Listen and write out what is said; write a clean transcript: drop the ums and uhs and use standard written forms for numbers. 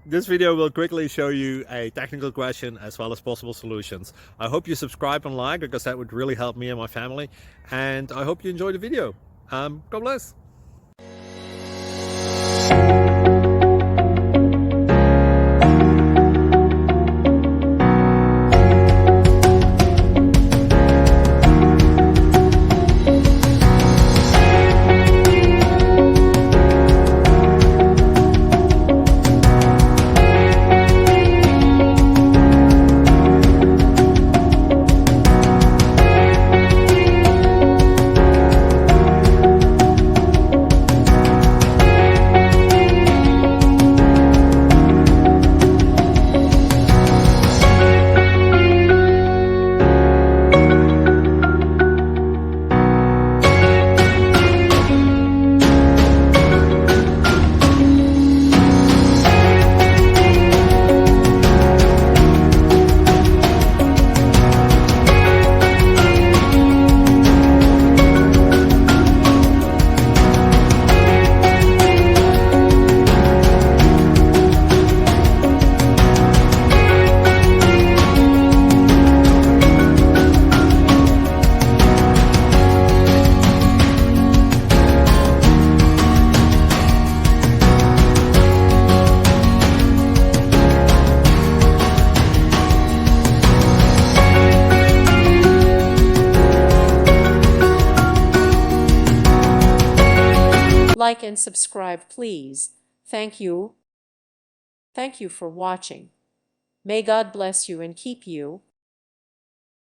This video will quickly show you a technical question as well as possible solutions. I hope you subscribe and like, because that would really help me and my family. And I hope you enjoy the video. God bless. Like and subscribe, please. Thank you. Thank you for watching. May God bless you and keep you.